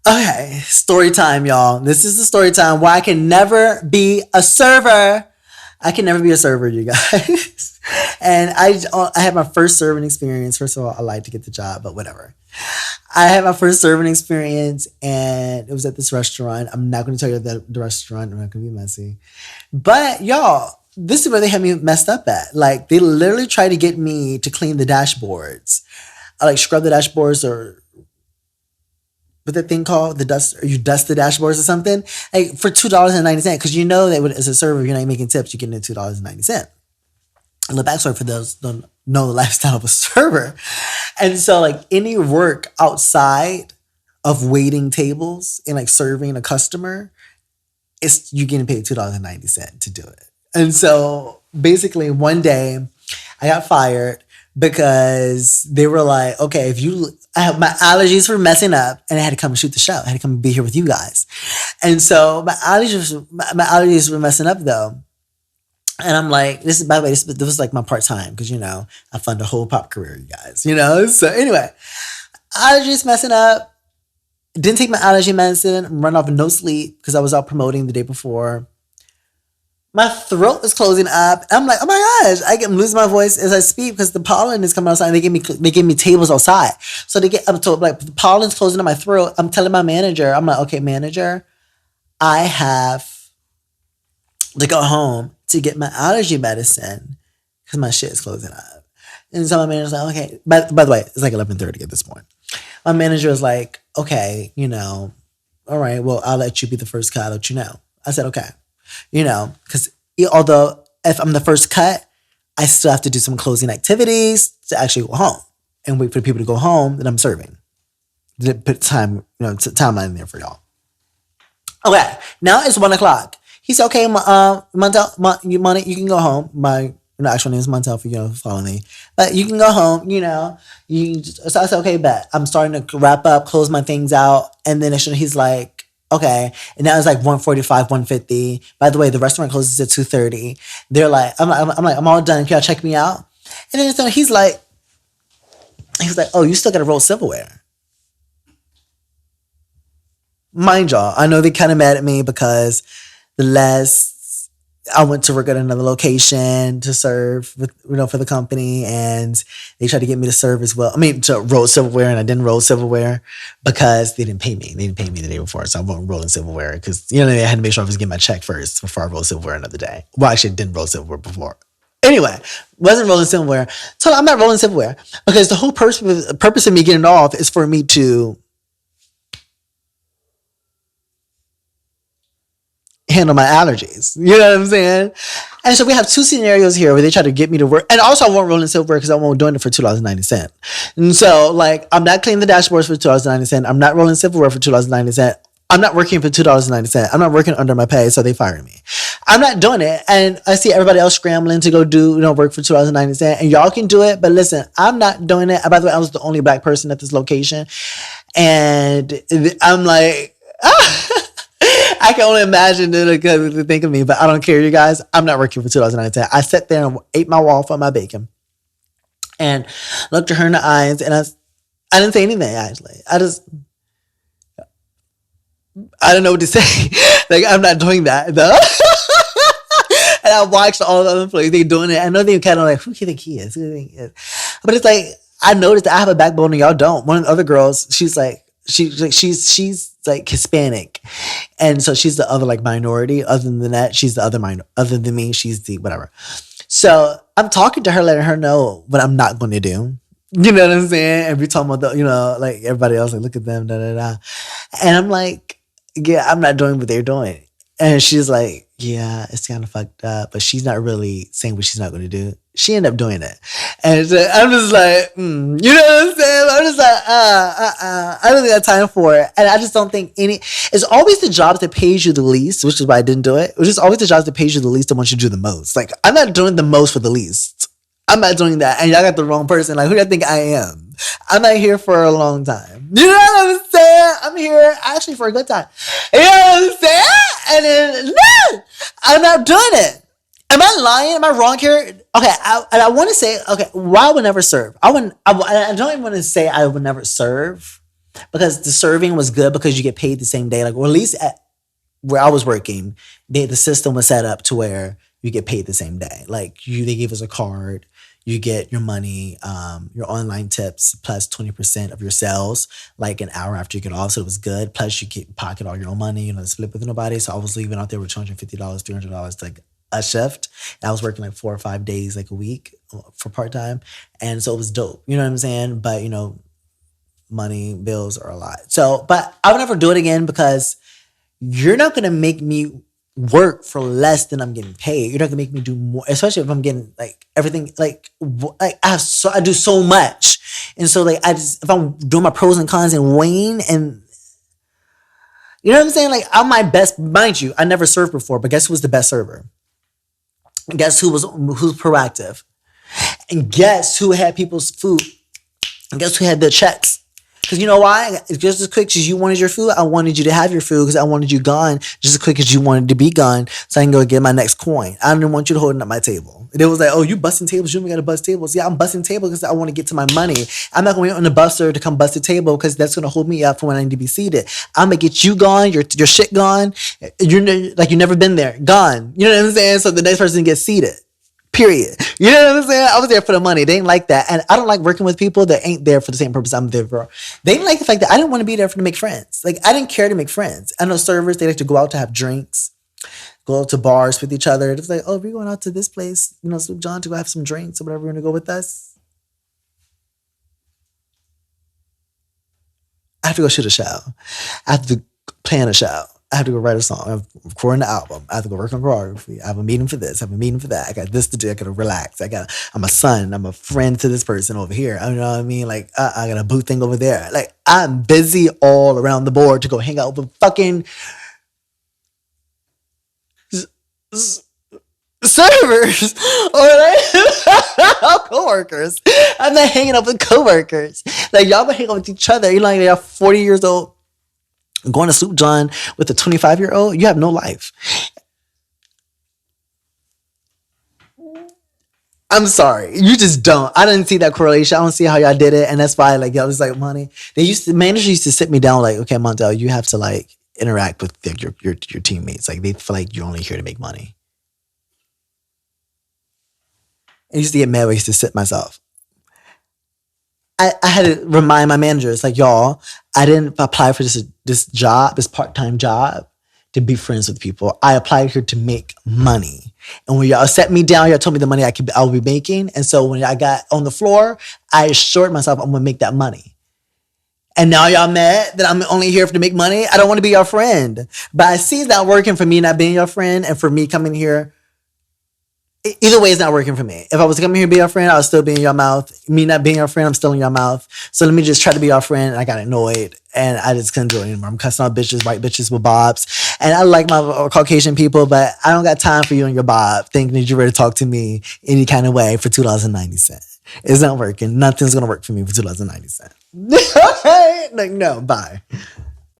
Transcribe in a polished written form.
Okay, story time, y'all. This is the story time where I can never be a server. I can never be a server, you guys. And I had my first serving experience. First of all, I lied to get the job, but whatever. I had my first serving experience, and it was at this restaurant. I'm not going to tell you the restaurant. I'm not going to be messy. But y'all, this is where they had me messed up at. Like, they literally tried to get me to clean the dashboards. I like scrub the dashboards, or what that thing called, the dust, or you dust the dashboards or something, like for $2.90, because you know that as a server, you're not making tips, you're getting it $2.90. And the backstory for those who don't know the lifestyle of a server. And so, like, any work outside of waiting tables and like serving a customer, it's you getting paid $2.90 to do it. And so basically one day I got fired because they were like, okay, if you, I have my allergies were messing up, and I had to come and shoot the show. I had to come and be here with you guys. And so my allergies were messing up though. And I'm like, this is, by the way, this was like my part time, because, you know, I fund a whole pop career, you guys, you know? So anyway, allergies messing up. Didn't take my allergy medicine, run off of no sleep because I was out promoting the day before. My throat was closing up. I'm like, oh my gosh, I'm losing my voice as I speak because the pollen is coming outside. And they give me tables outside. So they get up to, like, the pollen's closing in my throat. I'm telling my manager, I'm like, okay, manager, I have to go home to get my allergy medicine because my shit is closing up. And so my manager's like, okay. By the way, it's like 11:30 at this point. My manager was like, okay, you know, all right, well, I'll let you be the first cut. I'll let you know. I said, okay. You know, because although if I'm the first cut, I still have to do some closing activities to actually go home and wait for people to go home that I'm serving. Put time, you know, timeline in there for y'all. Okay, now it's 1 o'clock. He said, okay, Money, you can go home. My actual name is Montel for, you know, follow me. But you can go home, you know. So I said, okay, bet. I'm starting to wrap up, close my things out. And then he's like, okay. And now it's like 1:45, 1:50. By the way, the restaurant closes at 2:30. They're like, I'm like, I'm all done. Can y'all check me out? And then so he's like, oh, you still got to roll silverware. Mind y'all, I know they kind of mad at me because the last I went to work at another location to serve with, you know, for the company, and they tried to get me to serve as well. I mean, to roll silverware, and I didn't roll silverware because they didn't pay me. They didn't pay me the day before, so I wasn't rolling silverware because, you know, I had to make sure I was getting my check first before I rolled silverware another day. Well, actually, I didn't roll silverware before. Anyway, wasn't rolling silverware. So I'm not rolling silverware because the whole purpose of me getting off is for me to handle my allergies. You know what I'm saying? And so we have two scenarios here where they try to get me to work. And also I won't roll in silverware because I won't doing it for $2.90. And so, like, I'm not cleaning the dashboards for $2.90. I'm not rolling silverware for $2.90. I'm not working for $2.90. I'm not working under my pay, so they fired me. I'm not doing it. And I see everybody else scrambling to go do, you know, work for $2.90. And y'all can do it, but listen, I'm not doing it. By the way, I was the only black person at this location. And I'm like, I can only imagine to think of me, but I don't care, you guys. I'm not working for $2.90. I sat there and ate my waffle and my bacon and looked at her in the eyes, and I didn't say anything, actually. I don't know what to say. Like, I'm not doing that, though. And I watched all the other employees, they doing it. I know they kind of like, who do you think he is? Who do you think he is? But it's like, I noticed that I have a backbone and y'all don't. One of the other girls, she's like like Hispanic, and so she's the other, like, minority. Other than that, she's the other other than me, she's the whatever. So I'm talking to her, letting her know what I'm not going to do. You know what I'm saying? Every time, you know, like, everybody else, like, look at them, da da da. And I'm like, yeah, I'm not doing what they're doing. And she's like, yeah, it's kind of fucked up, but she's not really saying what she's not going to do. She ended up doing it. And so I'm just like, you know what I'm saying? I'm just like, I don't think I have time for it. And I just don't think it's always the jobs that pays you the least, which is why I didn't do it. It was just always the jobs that pays you the least that want you to do the most. Like, I'm not doing the most for the least. I'm not doing that. And y'all got the wrong person. Like, who do I think I am? I'm not here for a long time. You know what I'm saying? I'm here actually for a good time. You know what I'm saying? And then, no, I'm not doing it. Am I lying? Am I wrong here? Okay, I want to say, okay, why I would never serve. I don't even want to say I would never serve. because the serving was good because you get paid the same day. Like, or at least at where I was working, the system was set up to where you get paid the same day. Like they gave us a card, you get your money, your online tips plus 20% of your sales, like an hour after you get off. So it was good. Plus you get pocket all your own money, split with nobody. So I was leaving out there with $250, $300 like a shift. And I was working like 4 or 5 days, like a week for part time. And so it was dope. You know what I'm saying? But money, bills are a lot. So, but I would never do it again because you're not going to make me work for less than I'm getting paid. You're not gonna make me do more, especially if I'm getting like everything. Like I do so much, and so like if I'm doing my pros and cons and weighing, and you know what I'm saying. Like I'm my best, mind you. I never served before, but guess who was the best server? Guess who's proactive? And guess who had people's food? And guess who had the checks? Because you know why? Just as quick as you wanted your food, I wanted you to have your food because I wanted you gone just as quick as you wanted to be gone so I can go get my next coin. I didn't want you to hold up my table. And it was like, oh, you busting tables? You only got to bust tables. Yeah, I'm busting tables because I want to get to my money. I'm not going to wait on the buster to come bust the table because that's going to hold me up for when I need to be seated. I'm going to get you gone, your shit gone. You've never been there. Gone. You know what I'm saying? So the next person gets seated. Period. You know what I'm saying? I was there for the money. They didn't like that. And I don't like working with people that ain't there for the same purpose I'm there for. They didn't like the fact that I didn't want to be there to make friends. Like, I didn't care to make friends. I know servers, they like to go out to have drinks, go out to bars with each other. It was like, oh, we're going out to this place, Sloop John, to go have some drinks or whatever. You're going to go with us? I have to go shoot a show. I have to plan a show. I have to go write a song. I'm recording an album. I have to go work on choreography. I have a meeting for this. I have a meeting for that. I got this to do. I got to relax. I'm a son. I'm a friend to this person over here. You know what I mean? Like, I got a booth thing over there. Like, I'm busy all around the board to go hang out with fucking servers or like coworkers. I'm not hanging out with coworkers. Like, y'all been hanging out with each other. Like, y'all 40 years old. Going to Sloop John with a 25-year-old, you have no life. I'm sorry. You just don't. I didn't see that correlation. I don't see how y'all did it. And that's why, like, y'all was like, money. Managers used to sit me down like, okay, Montel, you have to like interact with your teammates. Like, they feel like you're only here to make money. I used to get mad when I used to sit myself. I had to remind my managers, like, y'all, I didn't apply for this job, this part-time job, to be friends with people. I applied here to make money. And when y'all set me down, y'all told me the money I'll be making. And so when I got on the floor, I assured myself I'm gonna make that money. And now y'all mad that I'm only here to make money? I don't want to be your friend. But I see it's not working for me not being your friend and for me coming here. Either way, it's not working for me. If I was coming here to be your friend, I would still be in your mouth. Me not being your friend, I'm still in your mouth. So let me just try to be your friend. And I got annoyed. And I just couldn't do it anymore. I'm cussing out bitches, white bitches with bobs. And I like my Caucasian people, but I don't got time for you and your bob thinking that you're ready to talk to me any kind of way for $2.90. It's not working. Nothing's going to work for me for $2.90. Like, no, bye.